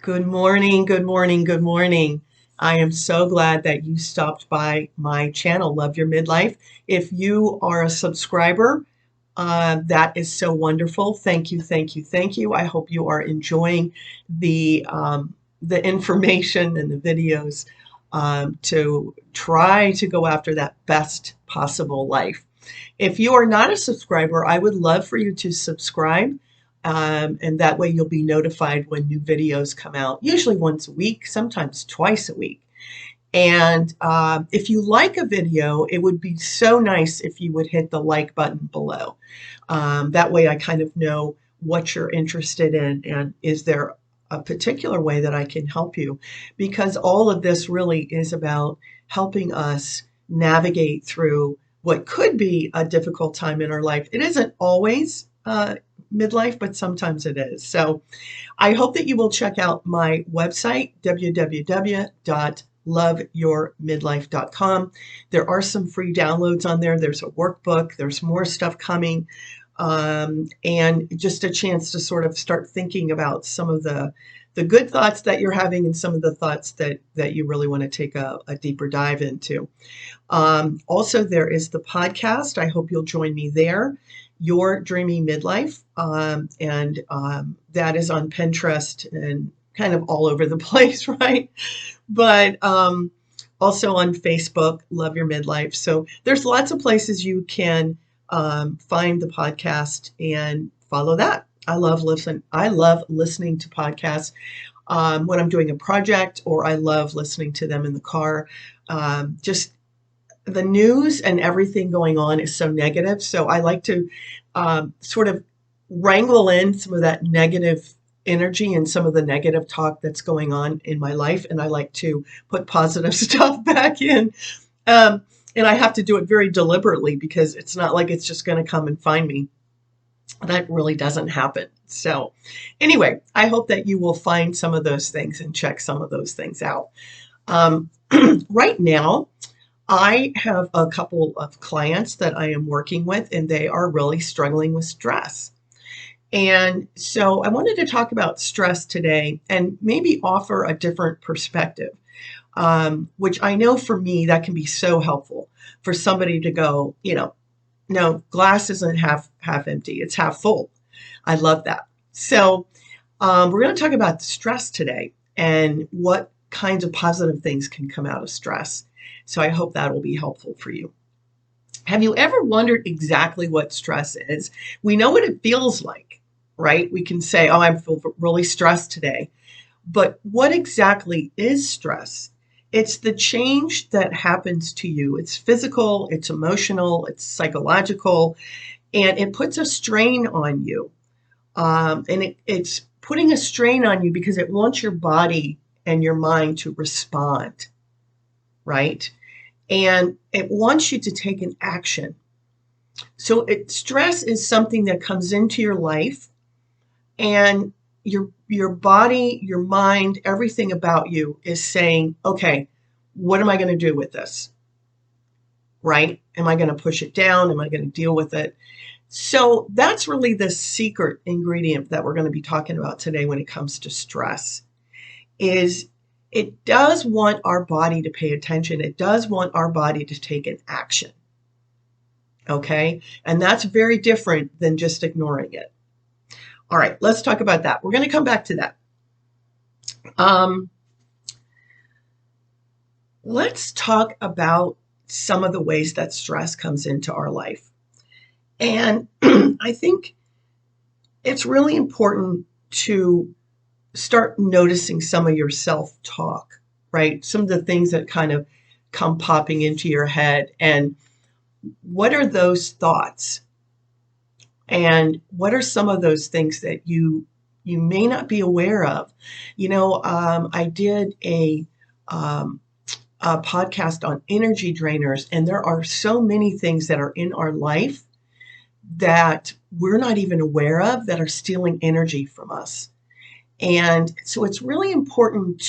Good morning, good morning, good morning. I am so glad that you stopped by my channel, Love Your Midlife. If you are a subscriber, that is so wonderful. Thank you, thank you, thank you. I hope you are enjoying the information and the videos to try to go after that best possible life. If you are not a subscriber, I would love for you to subscribe. And that way you'll be notified when new videos come out, usually once a week, sometimes twice a week. And if you like a video, it would be so nice if you would hit the like button below. That way I kind of know what you're interested in and is there a particular way that I can help you, because all of this really is about helping us navigate through what could be a difficult time in our life. It isn't always midlife, but sometimes it is. So I hope that you will check out my website, www.loveyourmidlife.com. There are some free downloads on there. There's a workbook. There's more stuff coming. And just a chance to sort of start thinking about some of the good thoughts that you're having and some of the thoughts that you really want to take a deeper dive into. Also, there is the podcast. I hope you'll join me there, Your Dreamy Midlife. And that is on Pinterest and kind of all over the place, right? But also on Facebook, Love Your Midlife. So there's lots of places you can find the podcast and follow that. I love listening to podcasts when I'm doing a project, or I love listening to them in the car. Just the news and everything going on is so negative. So I like to sort of wrangle in some of that negative energy and some of the negative talk that's going on in my life. And I like to put positive stuff back in. And I have to do it very deliberately, because it's not like it's just going to come and find me. That really doesn't happen. So anyway, I hope that you will find some of those things and check some of those things out. Right now, I have a couple of clients that I am working with, and they are really struggling with stress. And so I wanted to talk about stress today and maybe offer a different perspective, which I know for me, that can be so helpful for somebody to go, no, glass isn't half empty, it's half full. I love that. So we're going to talk about stress today and what kinds of positive things can come out of stress. So I hope that will be helpful for you. Have you ever wondered exactly what stress is? We know what it feels like, right? We can say, oh, I feel really stressed today. But what exactly is stress? It's the change that happens to you. It's physical, it's emotional, it's psychological, and it puts a strain on you. And it's putting a strain on you because it wants your body and your mind to respond, right? And it wants you to take an action. So stress is something that comes into your life, and your body, your mind, everything about you is saying, okay, what am I going to do with this? Right? Am I going to push it down? Am I going to deal with it? So that's really the secret ingredient that we're going to be talking about today when it comes to stress. Is it does want our body to pay attention. It does want our body to take an action. Okay? And that's very different than just ignoring it. All right, let's talk about that. We're going to come back to that. Let's talk about some of the ways that stress comes into our life. And I think it's really important to start noticing some of your self-talk, right? Some of the things that kind of come popping into your head. And what are those thoughts? And what are some of those things that you may not be aware of? I did a podcast on energy drainers, and there are so many things that are in our life that we're not even aware of that are stealing energy from us. And so it's really important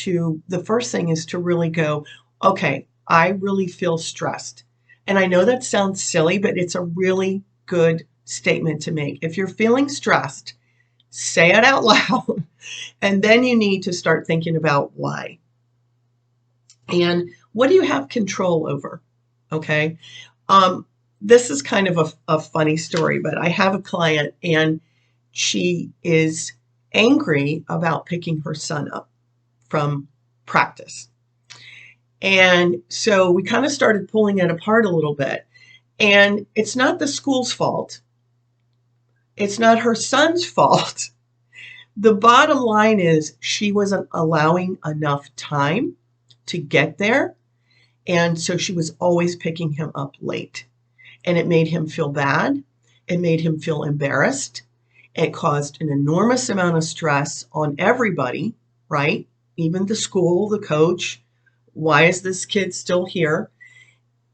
the first thing is to really go, okay, I really feel stressed. And I know that sounds silly, but it's a really good statement to make. If you're feeling stressed, say it out loud And then you need to start thinking about why. And what do you have control over? Okay. Um, this is kind of a funny story, but I have a client and she is angry about picking her son up from practice. And so we kind of started pulling it apart a little bit. And it's not the school's fault. It's not her son's fault. The bottom line is she wasn't allowing enough time to get there. And so she was always picking him up late. And it made him feel bad. It made him feel embarrassed. It caused an enormous amount of stress on everybody, right? Even the school, the coach. Why is this kid still here?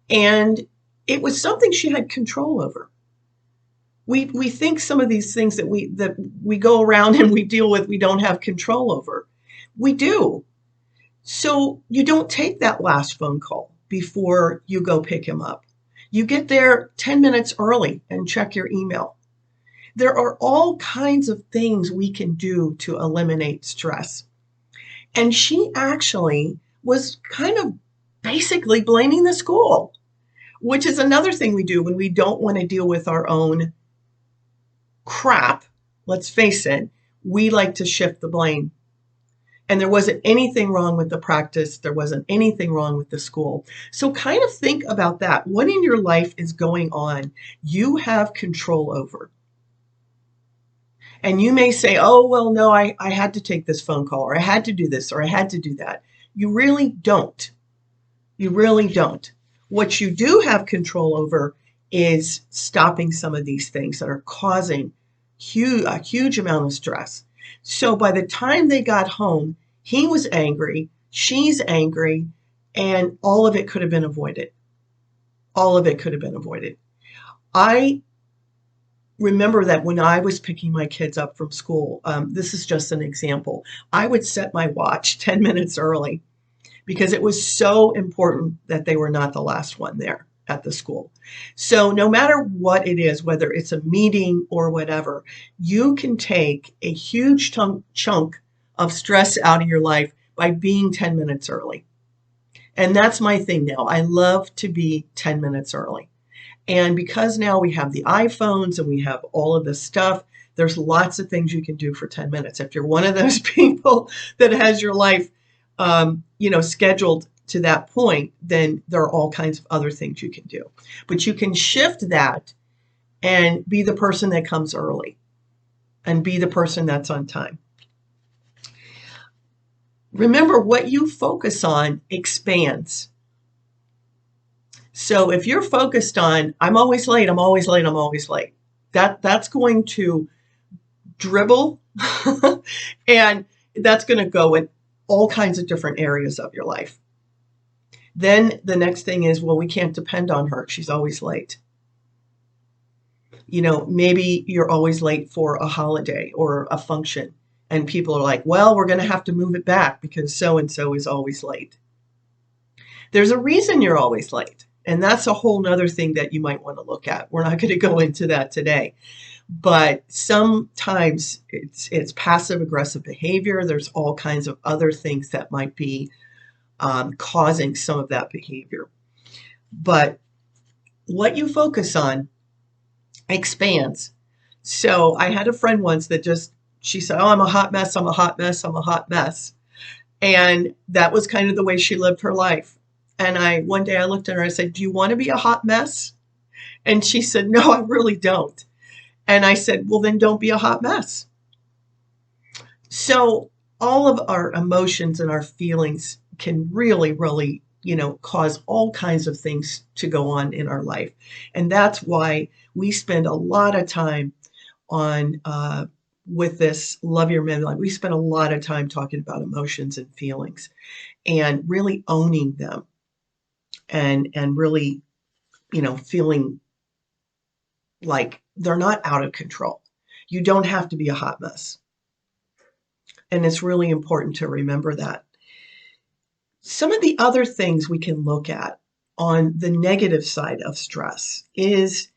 And it was something she had control over. We think some of these things that we go around and we deal with, we don't have control over. We do. So you don't take that last phone call before you go pick him up. You get there 10 minutes early and check your email. There are all kinds of things we can do to eliminate stress. And she actually was kind of basically blaming the school, which is another thing we do when we don't want to deal with our own crap. Let's face it, we like to shift the blame. And there wasn't anything wrong with the practice. There wasn't anything wrong with the school. So kind of think about that. What in your life is going on you have control over? And you may say, oh, well, no, I had to take this phone call, or I had to do this, or I had to do that. You really don't. You really don't. What you do have control over is stopping some of these things that are causing a huge amount of stress. So by the time they got home, he was angry, she's angry, and all of it could have been avoided. All of it could have been avoided. I remember that when I was picking my kids up from school, this is just an example, I would set my watch 10 minutes early because it was so important that they were not the last one there at the school. So no matter what it is, whether it's a meeting or whatever, you can take a huge chunk of stress out of your life by being 10 minutes early. And that's my thing now. I love to be 10 minutes early. And because now we have the iPhones and we have all of this stuff, there's lots of things you can do for 10 minutes. If you're one of those people that has your life, scheduled to that point, then there are all kinds of other things you can do. But you can shift that and be the person that comes early and be the person that's on time. Remember, what you focus on expands. So if you're focused on, I'm always late, I'm always late, I'm always late, that's going to dribble and that's going to go in all kinds of different areas of your life. Then the next thing is, well, we can't depend on her. She's always late. Maybe you're always late for a holiday or a function and people are like, well, we're going to have to move it back because so-and-so is always late. There's a reason you're always late. And that's a whole nother thing that you might want to look at. We're not going to go into that today. But sometimes it's passive aggressive behavior. There's all kinds of other things that might be causing some of that behavior. But what you focus on expands. So I had a friend once that she said, oh, I'm a hot mess, I'm a hot mess, I'm a hot mess. And that was kind of the way she lived her life. And one day I looked at her and I said, do you want to be a hot mess? And she said, no, I really don't. And I said, well, then don't be a hot mess. So all of our emotions and our feelings can really, really, cause all kinds of things to go on in our life. And that's why we spend a lot of time on, with this Love Your Midlife, we spend a lot of time talking about emotions and feelings and really owning them and really, feeling like they're not out of control. You don't have to be a hot mess. And it's really important to remember that. Some of the other things we can look at on the negative side of stress is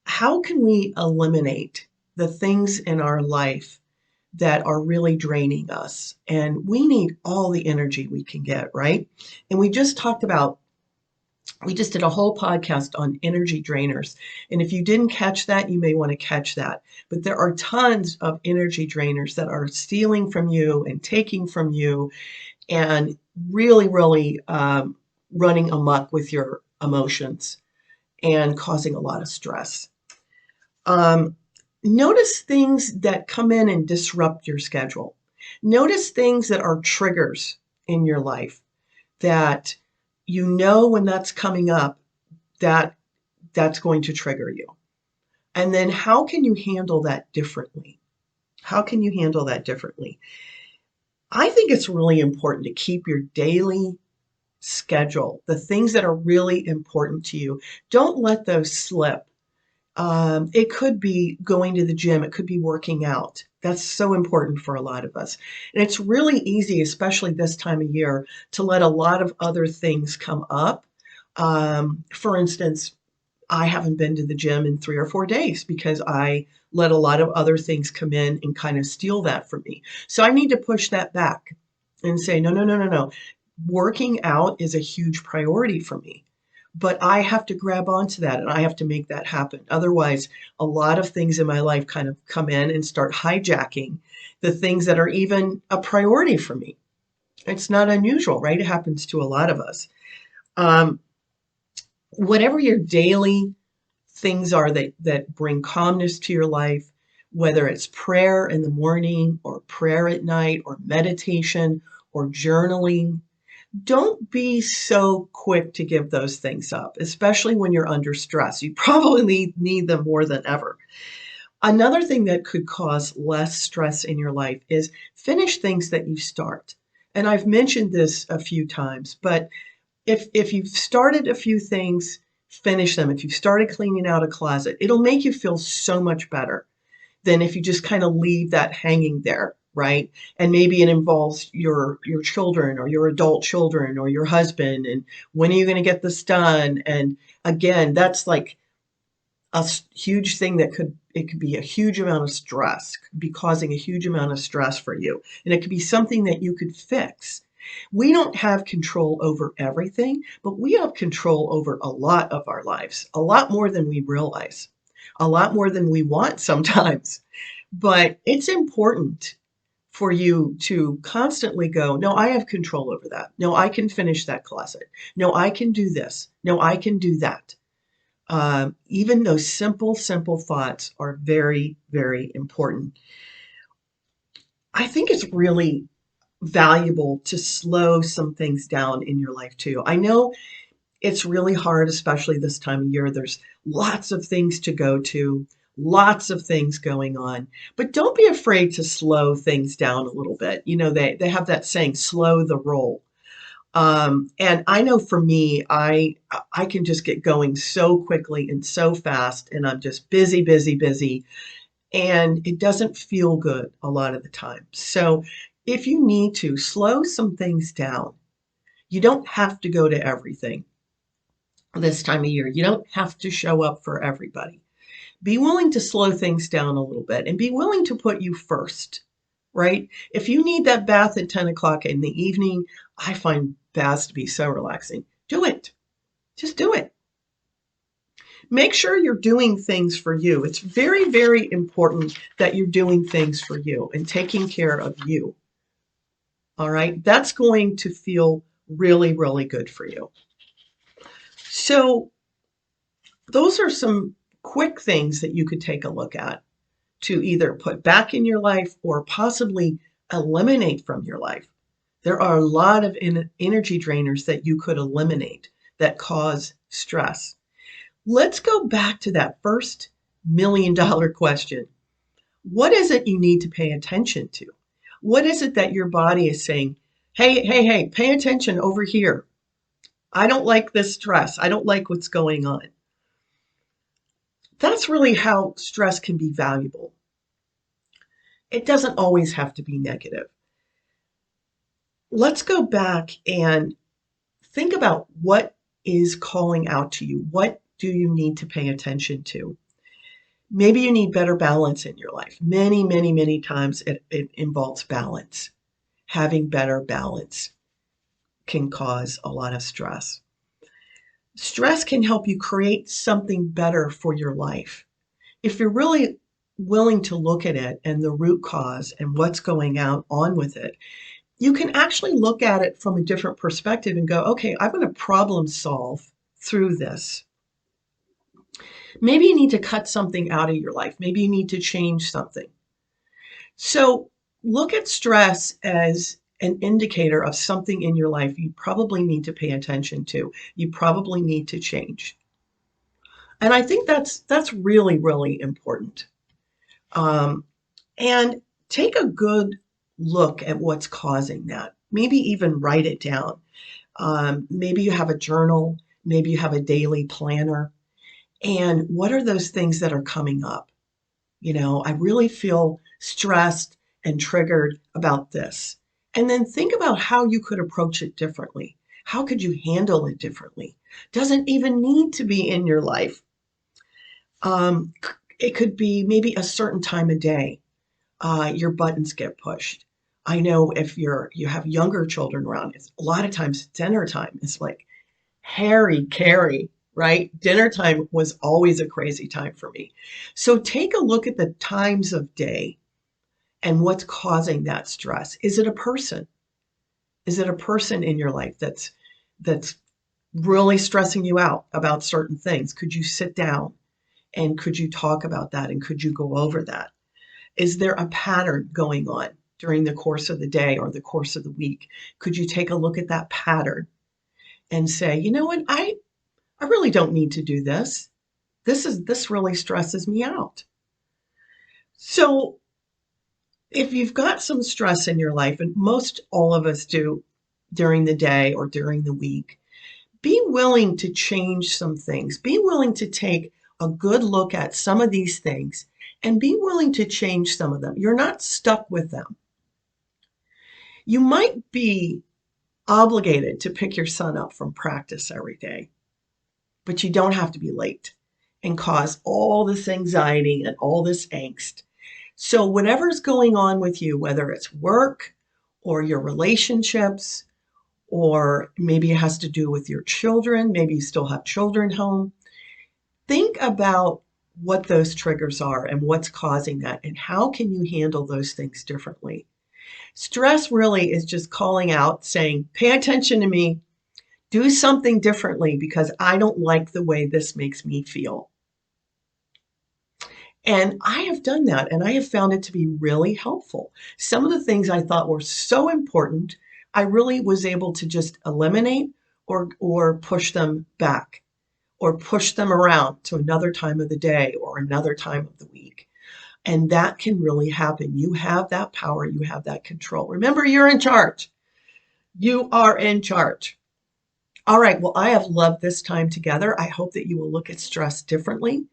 how can we eliminate the things in our life that are really draining us. And we need all the energy we can get, right? And we just did a whole podcast on energy drainers. And if you didn't catch that, you may want to catch that. But there are tons of energy drainers that are stealing from you and taking from you and really, really running amok with your emotions and causing a lot of stress. Notice things that come in and disrupt your schedule. Notice things that are triggers in your life that you know when that's coming up, that that's going to trigger you. And then how can you handle that differently? How can you handle that differently? I think it's really important to keep your daily schedule, the things that are really important to you. Don't let those slip. It could be going to the gym. It could be working out. That's so important for a lot of us. And it's really easy, especially this time of year, to let a lot of other things come up. For instance, I haven't been to the gym in 3 or 4 days because I let a lot of other things come in and kind of steal that from me. So I need to push that back and say, no, no, no, no, no. Working out is a huge priority for me. But I have to grab onto that and I have to make that happen. Otherwise, a lot of things in my life kind of come in and start hijacking the things that are even a priority for me. It's not unusual, right? It happens to a lot of us. Um, Whatever your daily things are that bring calmness to your life, whether it's prayer in the morning or prayer at night or meditation or journaling, don't be so quick to give those things up, especially when you're under stress. You probably need them more than ever. Another thing that could cause less stress in your life is finish things that you start. And I've mentioned this a few times, but if you've started a few things, finish them. If you've started cleaning out a closet, it'll make you feel so much better than if you just kind of leave that hanging there, right? And maybe it involves your children or your adult children or your husband, and when are you going to get this done? And again, that's like a huge thing that could be a huge amount of stress, could be causing a huge amount of stress for you. And it could be something that you could fix. We don't have control over everything, but we have control over a lot of our lives, a lot more than we realize, a lot more than we want sometimes. But it's important for you to constantly go, no, I have control over that. No, I can finish that closet. No, I can do this. No, I can do that. Even those simple, simple thoughts are very, very important. I think it's really valuable to slow some things down in your life too. I know it's really hard, especially this time of year. There's lots of things to go to, lots of things going on, but don't be afraid to slow things down a little bit. You know, they have that saying, slow the roll. And I know for me, I can just get going so quickly and so fast, and I'm just busy, busy, busy, and it doesn't feel good a lot of the time. So if you need to slow some things down, you don't have to go to everything this time of year. You don't have to show up for everybody. Be willing to slow things down a little bit and be willing to put you first, right? If you need that bath at 10 o'clock in the evening, I find baths to be so relaxing. Do it. Just do it. Make sure you're doing things for you. It's very, very important that you're doing things for you and taking care of you. All right. That's going to feel really, really good for you. So those are some quick things that you could take a look at to either put back in your life or possibly eliminate from your life. There are a lot of energy drainers that you could eliminate that cause stress. Let's go back to that first $1,000,000 question. What is it you need to pay attention to? What is it that your body is saying, hey, hey, hey, pay attention over here. I don't like this stress. I don't like what's going on. That's really how stress can be valuable. It doesn't always have to be negative. Let's go back and think about what is calling out to you. What do you need to pay attention to? Maybe you need better balance in your life. Many, many, many times it involves balance. Having better balance can cause a lot of stress. Stress can help you create something better for your life. If you're really willing to look at it and the root cause and what's going on with it, you can actually look at it from a different perspective and go, okay, I'm going to problem solve through this. Maybe you need to cut something out of your life. Maybe you need to change something. So look at stress as an indicator of something in your life you probably need to pay attention to. You probably need to change. And I think that's really, really important. Um, and take a good look at what's causing that. Maybe even write it down. Maybe you have a journal, maybe you have a daily planner. And what are those things that are coming up? I really feel stressed and triggered about this. And then think about how you could approach it differently. How could you handle it differently? Doesn't even need to be in your life. Um, it could be maybe a certain time of day. Your buttons get pushed. I know if you have younger children around, it's a lot of times dinner time is like Harry Carey, right? Dinner time was always a crazy time for me. So take a look at the times of day and what's causing that stress. Is it a person? Is it a person in your life that's really stressing you out about certain things? Could you sit down and could you talk about that and could you go over that? Is there a pattern going on during the course of the day or the course of the week? Could you take a look at that pattern and say, you know what, I really don't need to do this. This really stresses me out. So if you've got some stress in your life, and most all of us do during the day or during the week, be willing to change some things. Be willing to take a good look at some of these things and be willing to change some of them. You're not stuck with them. You might be obligated to pick your son up from practice every day, but you don't have to be late and cause all this anxiety and all this angst. So, whatever's going on with you, whether it's work or your relationships, or maybe it has to do with your children, maybe you still have children home, think about what those triggers are and what's causing that, and how can you handle those things differently. Stress really is just calling out, saying, pay attention to me, do something differently because I don't like the way this makes me feel. And I have done that and I have found it to be really helpful. Some of the things I thought were so important, I really was able to just eliminate or push them back or push them around to another time of the day or another time of the week. And that can really happen. You have that power, you have that control. Remember, you're in charge. You are in charge. All right, well, I have loved this time together. I hope that you will look at stress differently.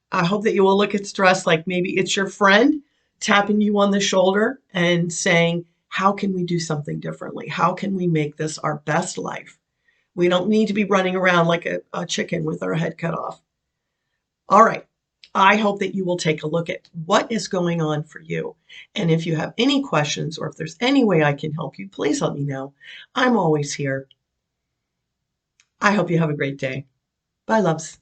I hope that you will look at stress like maybe it's your friend tapping you on the shoulder and saying, how can we do something differently? How can we make this our best life? We don't need to be running around like a chicken with our head cut off. All right. I hope that you will take a look at what is going on for you. And if you have any questions or if there's any way I can help you, please let me know. I'm always here. I hope you have a great day. Bye, loves.